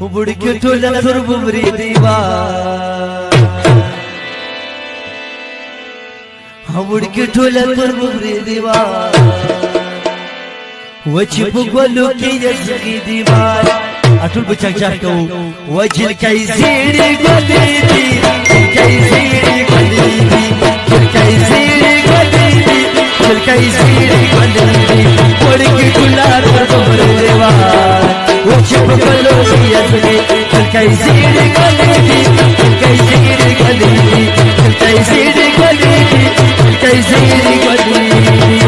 وبړکې ټوله تر بمري دیوار وبړکې ټوله تر بمري دیوار وچې په ګلو کې یزغي دیوار اټول په چک چک کوو وجل کای زیړې ګلې دي کای زیړې ګلې دي کای زیړې ګلې دي کای زیړې ګلې دي وړکې ټوله تر بمري دیوار وچې په ګلو کې یزغي کای زیړې ګلې دي کای زیړې ګلې دي کای زیړې ګلې دي کای زیړې ګلې دي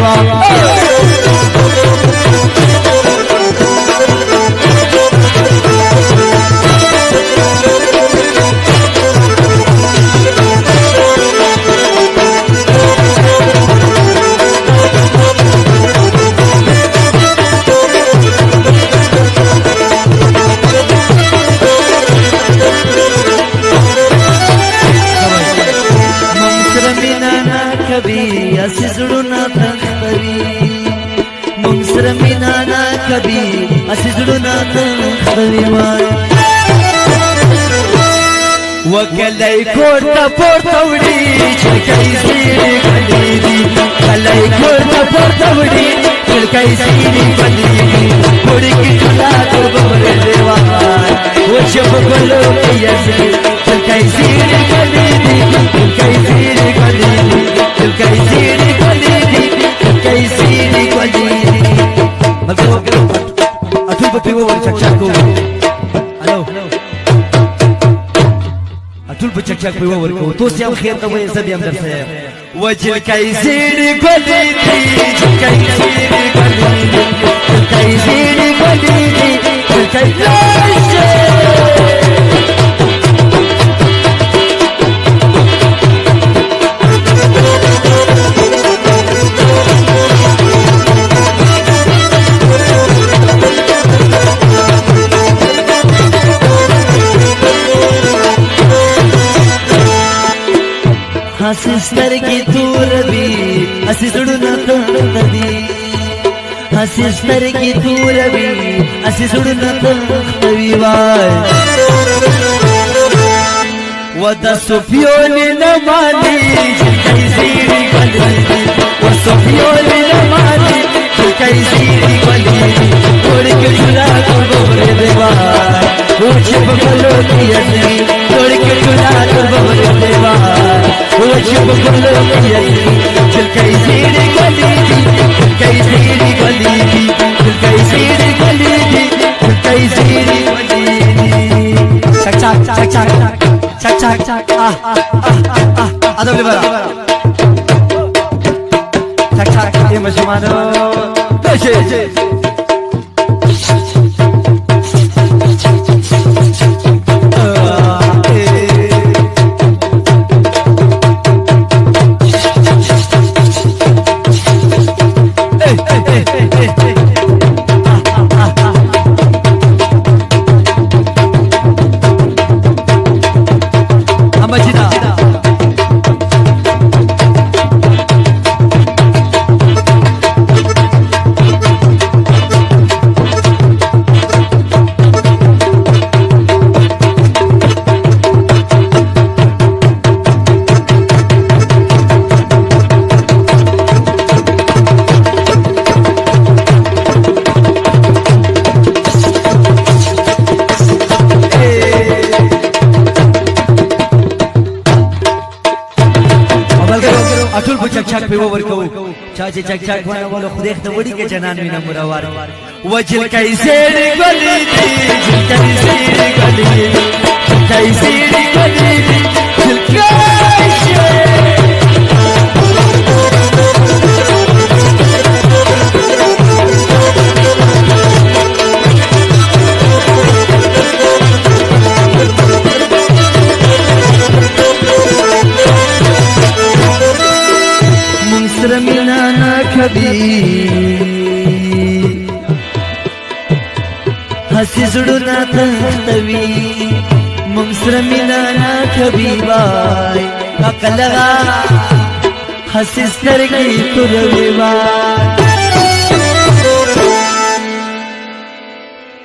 وکلای کوټه پورته وړي چلکای زیړې ګلې دي کلای کوټه پورته وړي چلکای زیړې ګلې دي وړکې ټوله تر بمري دیوار وچې په ګلو کې یزغي چلکای زیړې ګلې دي چلکای زیړې ګلې دي چلکای زیړې ګلې دي چلکای زیړې ګلې دي مګر اټول په پیو ور چک چک کوو ټول په چک چک په ورکو تو سم خیر ته وې زبې هم درسه وجل کای زیړې ګلې دي کای زیړې ګلې دي کای زیړې ګلې دي کای सिस्टर की दूर भी असी जुड़ना तंदी सिस्टर की दूर भी असी जुड़ना तंदी वदा सोफियोली न मानी कई सीरी गली वो सोफियोली न मानी कई सीरी गली थोड़ी के चुला तो बमरे देवार ऊंचे बगलों की यजनी थोड़ी के चुला तो बमरे देवार ऊंचे बगलों की यजनी कई सीरी गली कई सीरी गली कई सीरी गली कई सीरी गली चक चक चक चक चक चक चक adab le bara chak chak ye mashmano peche چک چک په ورکو چا چې چک چک وای ولو خدای ته وړي کې جنان وینم مرور وجل کای زیړې ګلې دي کای زیړې ګلې دي کای زیړې ګلې دي हसी जुड़ना तंतवी मुमसर मिलाना कभी बाय अकलगा हसी स्तर की तुरवी बाय